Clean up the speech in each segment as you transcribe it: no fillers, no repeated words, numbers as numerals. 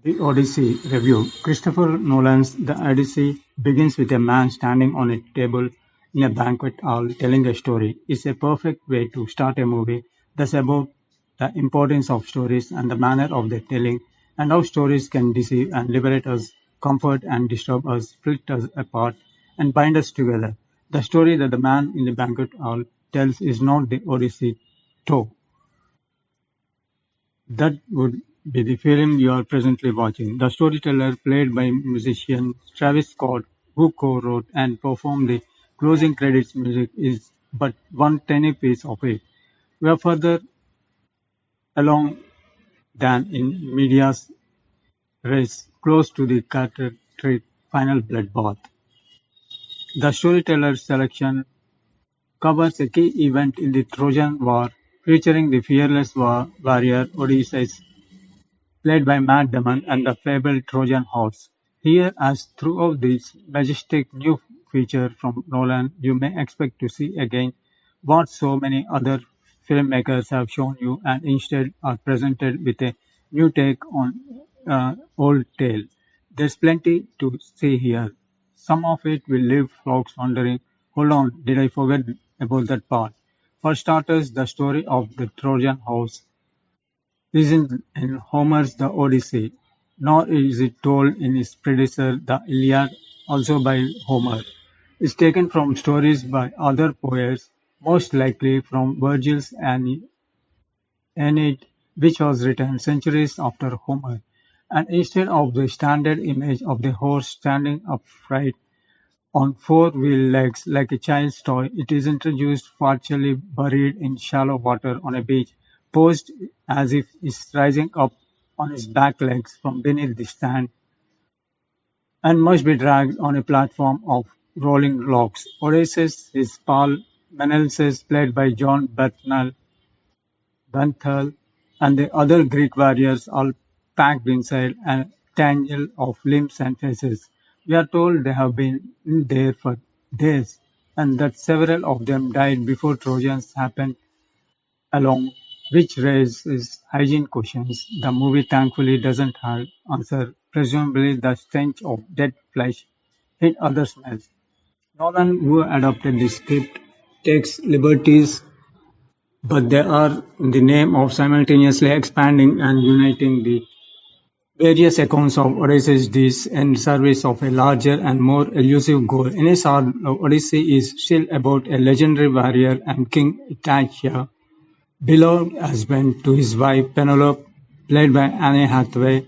The Odyssey review: Christopher Nolan's The Odyssey begins with a man standing on a table in a banquet hall telling a story. It's a perfect way to start a movie that's about the importance of stories and the manner of their telling, and how stories can deceive and liberate us, comfort and disturb us, split us apart, and bind us together. The story that the man in the banquet hall tells is not the Odyssey told. That would be the film you are presently watching. The storyteller, played by musician Travis Scott, who co-wrote and performed the closing credits music, is but one tiny piece of it. We are further along than in medias res, close to the catastrophic final bloodbath. The storyteller's selection covers a key event in the Trojan War, featuring the fearless warrior Odysseus, played by Matt Damon, and the fabled Trojan horse. Here, as throughout this majestic new feature from Nolan, you may expect to see again what so many other filmmakers have shown you and instead are presented with a new take on old tale. There's plenty to see here. Some of it will leave folks wondering, hold on, did I forget about that part? For starters, the story of the Trojan horse isn't in Homer's The Odyssey, nor is it told in his predecessor the Iliad, also by Homer. It's taken from stories by other poets, most likely from Virgil's Aeneid, which was written centuries after Homer. And instead of the standard image of the horse standing upright on four-wheel legs like a child's toy, it is introduced partially buried in shallow water on a beach, posed as if it's rising up on its back legs from beneath the sand, and must be dragged on a platform of rolling logs. Odysseus is Paul Menelaus, played by John Bernthal, and the other Greek warriors all packed inside a tangle of limbs and faces. We are told they have been in there for days, and that several of them died before Trojans happened along, which raises hygiene questions the movie thankfully doesn't answer. Presumably, the stench of dead flesh hid other smells. Nolan, who adapted the script, takes liberties, but they are in the name of simultaneously expanding and uniting the various accounts of Odysseus' deeds in service of a larger and more elusive goal. In his art, Odyssey is still about a legendary warrior and King Italia, beloved husband to his wife Penelope, played by Anne Hathaway,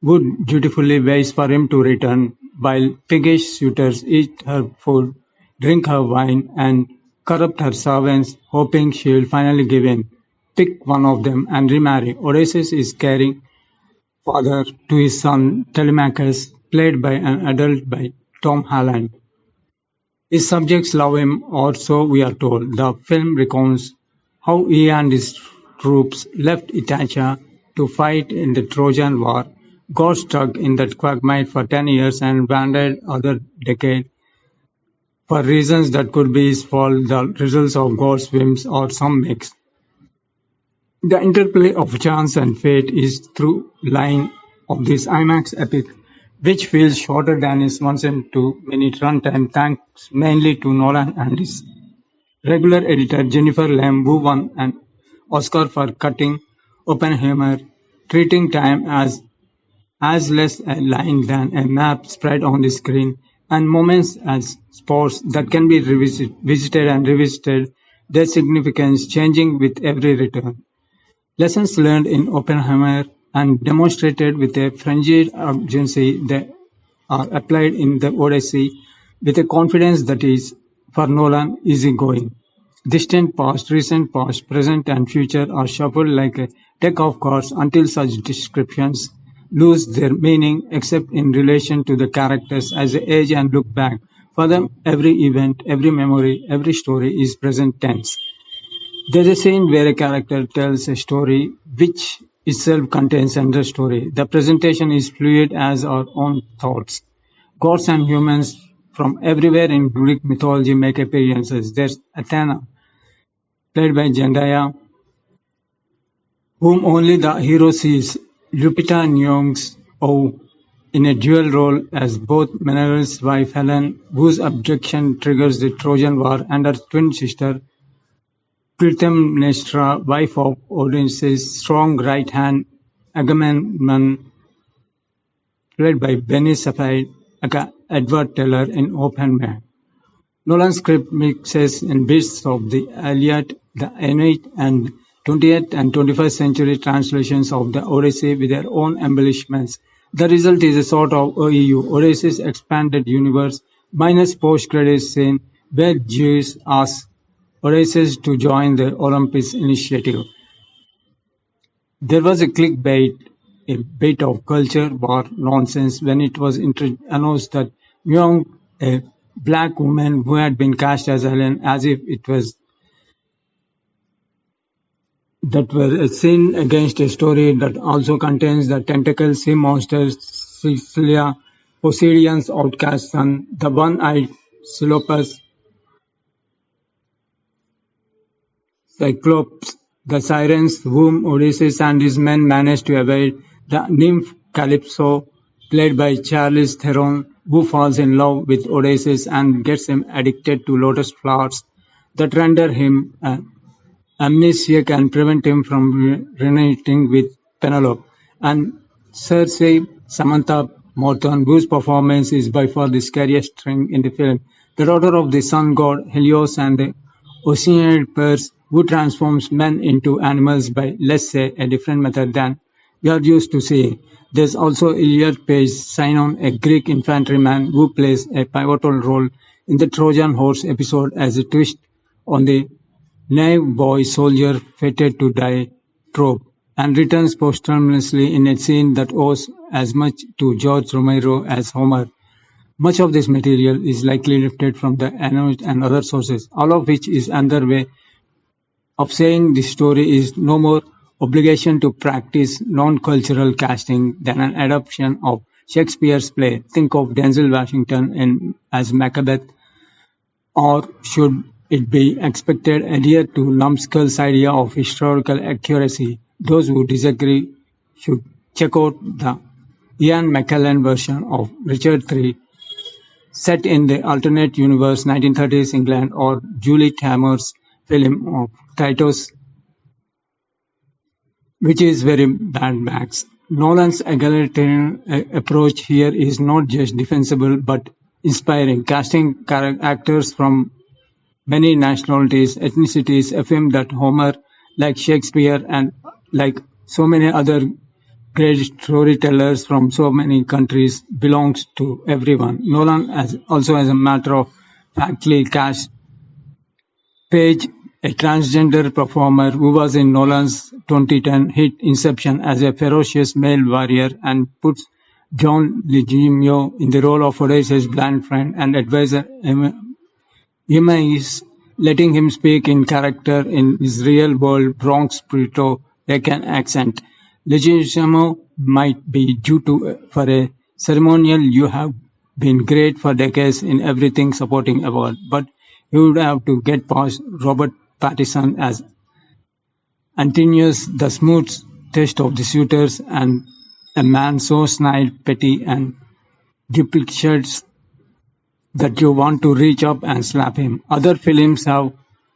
would dutifully wait for him to return, while piggish suitors eat her food, drink her wine, and corrupt her servants, hoping she'll finally give in. Pick one of them and remarry. Odysseus is caring father to his son Telemachus, played by an adult by Tom Holland. His subjects love him, or so we are told. The film recounts how he and his troops left Ithaca to fight in the Trojan War, got stuck in that quagmire for 10 years and wandered other decade for reasons that could be his fault, the results of God's whims, or some mix. The interplay of chance and fate is through line of this IMAX epic, which feels shorter than its 1.2-minute runtime thanks mainly to Nolan and his regular editor Jennifer Lamb, who won an Oscar for cutting Oppenheimer, treating time as less a line than a map spread on the screen, and moments as spots that can be visited and revisited, their significance changing with every return. Lessons learned in Oppenheimer and demonstrated with a frenzied urgency they are applied in the Odyssey with a confidence that is, for Nolan, easygoing. Distant past, recent past, present and future are shuffled like a deck of cards until such descriptions lose their meaning except in relation to the characters as they age and look back. For them, every event, every memory, every story is present tense. There's a scene where a character tells a story which itself contains another story. The presentation is fluid as our own thoughts. Gods and humans from everywhere in Greek mythology make appearances. There's Athena, played by Zendaya, whom only the hero sees, Lupita Nyong'o, Oh, in a dual role as both Menelaus' wife Helen, whose abduction triggers the Trojan War, and her twin sister Clytemnestra, wife of Odysseus' strong right hand Agamemnon, played by Benny Safdie, aka Edward Teller in Oppenheimer. Nolan's script mixes and bits of the Iliad, the Aeneid, and 20th and 21st century translations of the Odyssey with their own embellishments. The result is a sort of OEU, Odysseus Expanded Universe, minus post-credits scene where Zeus asks Odysseus to join the Olympus initiative. There was a clickbait, a bit of culture war nonsense when it was announced that Myung, a black woman who had been cast as Helen, as if it was that were a sin against a story that also contains the tentacle sea monster Sicilia, Poseidon's outcast son, the one-eyed Silopus, Cyclops, the sirens whom Odysseus and his men manage to evade, the nymph Calypso, played by Charlize Theron, who falls in love with Odysseus and gets him addicted to lotus flowers that render him amnesiac and prevent him from reuniting with Penelope, and Cersei Samantha Morton, whose performance is by far the scariest thing in the film, the daughter of the sun god Helios and the Oceanid Purse, who transforms men into animals by, let's say, a different method than we are used to seeing. There's also Elliot Page Sinon, a Greek infantryman who plays a pivotal role in the Trojan Horse episode as a twist on the naive boy soldier fated to die trope, and returns posthumously in a scene that owes as much to George Romero as Homer. Much of this material is likely lifted from the Aeneid and other sources, all of which is another way of saying this story is no more obligation to practice non-cultural casting than an adaptation of Shakespeare's play. Think of Denzel Washington as Macbeth, or should it be expected adhere to Numbskull's idea of historical accuracy? Those who disagree should check out the Ian McKellen version of Richard III, set in the alternate universe 1930s England, or Julie Taymor's film of Titus, which is very bad backs. Nolan's egalitarian approach here is not just defensible but inspiring, casting actors from many nationalities, ethnicities, a film that Homer, like Shakespeare and like so many other great storytellers from so many countries, belongs to everyone. Nolan also, as a matter of factly cast Page, a transgender performer who was in Nolan's 2010 hit Inception as a ferocious male warrior, and puts John Leguizamo in the role of Odysseus' blind friend and advisor Emmaus, letting him speak in character in his real-world Bronx Puerto Rican accent. Leguizamo might be due for a ceremonial "You have been great for decades" in everything supporting award, but he would have to get past Robert Pattinson as Antonius, the smooth-test of the suitors, and a man so snide, petty, and duplicitous that you want to reach up and slap him. Other films have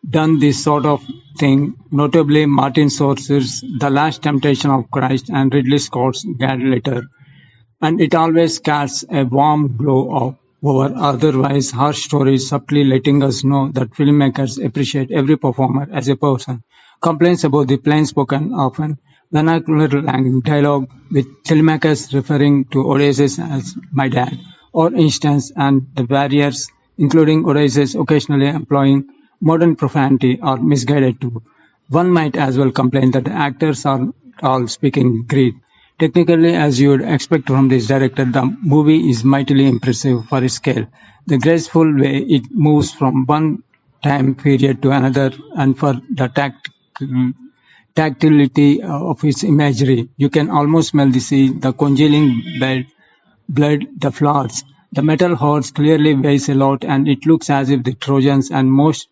done this sort of thing, notably Martin Scorsese's The Last Temptation of Christ and Ridley Scott's Gladiator, and it always casts a warm glow over otherwise harsh stories, subtly letting us know that filmmakers appreciate every performer as a person. Complaints about the plain-spoken, often vernacular dialogue, with filmmakers referring to Odysseus as "my dad", or instance, and the barriers, including Odysseus occasionally employing modern profanity, are misguided too. One might as well complain that the actors are all speaking Greek. Technically, as you would expect from this director, the movie is mightily impressive for its scale. The graceful way it moves from one time period to another, and for the tactility of its imagery. You can almost smell the sea, the congealing blood, the flowers. The metal horse clearly weighs a lot, and it looks as if the Trojans and most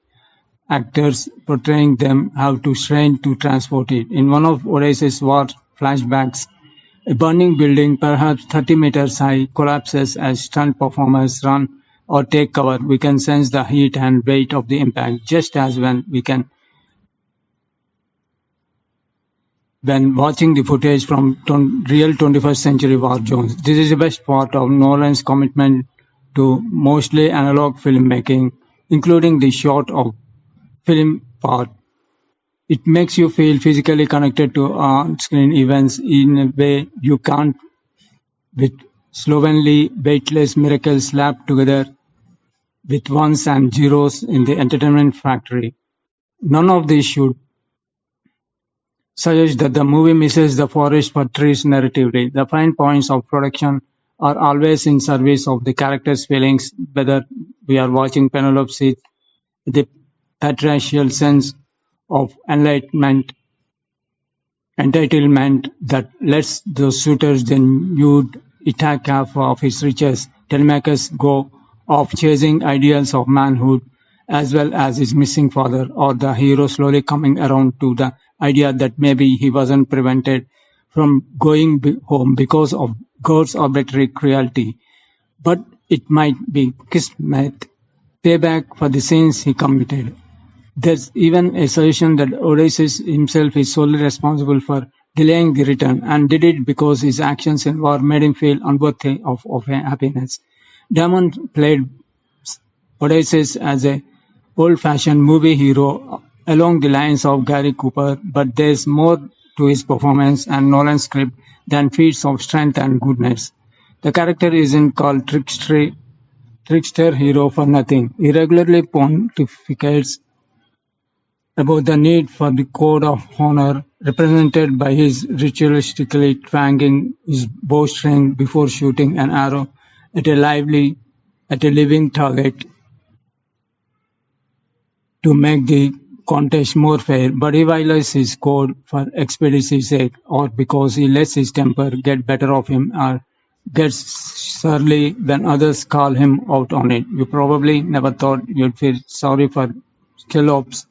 actors portraying them have to strain to transport it. In one of Odysseus' war flashbacks, A burning building, perhaps 30 meters high, collapses as stunt performers run or take cover. We can sense the heat and weight of the impact, just as when watching the footage from real 21st century war zones. This is the best part of Nolan's commitment to mostly analog filmmaking, including the shot of film part. It makes you feel physically connected to on-screen events in a way you can't with slovenly, weightless miracles slapped together with ones and zeros in the entertainment factory. None of these should suggest that the movie misses the forest for trees narratively. The fine points of production are always in service of the characters' feelings, whether we are watching Penelope, the patriarchal sense of entitlement that lets the suitors then nude attack half of his riches, Telemachus go off chasing ideals of manhood as well as his missing father, or the hero slowly coming around to the idea that maybe he wasn't prevented from going home because of God's arbitrary cruelty, but it might be kismet, payback for the sins he committed. There's even a suggestion that Odysseus himself is solely responsible for delaying the return, and did it because his actions in war made him feel unworthy of happiness. Damon played Odysseus as a old-fashioned movie hero along the lines of Gary Cooper, but there's more to his performance and Nolan's script than feats of strength and goodness. The character isn't called trickster hero for nothing. He regularly pontificates about the need for the code of honor, represented by his ritualistically twanging his bowstring before shooting an arrow at a living target to make the contest more fair, but he violates his code for expediency's sake, or because he lets his temper get better of him, or gets surly when others call him out on it. You probably never thought you'd feel sorry for Skelops,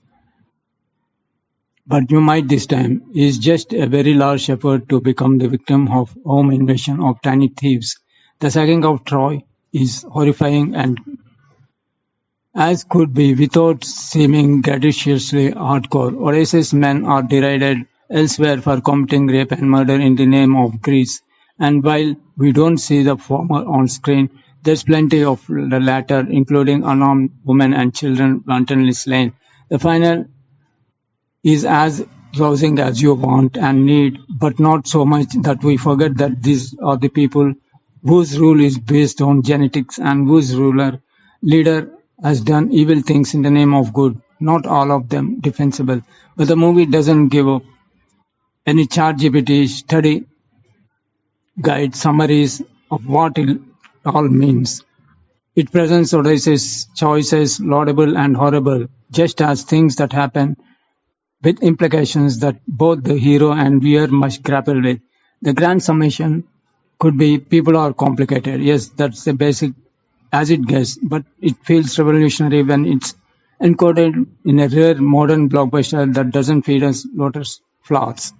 but you might this time. He's just a very large effort to become the victim of home invasion of tiny thieves. The sacking of Troy is horrifying and as could be without seeming gratuitously hardcore. Odysseus' men are derided elsewhere for committing rape and murder in the name of Greece, and while we don't see the former on screen, there's plenty of the latter, including unarmed women and children wantonly slain. The final is as rousing as you want and need, but not so much that we forget that these are the people whose rule is based on genetics and whose leader has done evil things in the name of good. Not all of them defensible, but the movie doesn't give up any ChatGPT study guide summaries of what it all means. It presents Odysseus' choices laudable and horrible, just as things that happen with implications that both the hero and viewer must grapple with. The grand summation could be people are complicated. Yes, that's the basic as it gets, but it feels revolutionary when it's encoded in a rare modern blockbuster that doesn't feed us lotus flaws.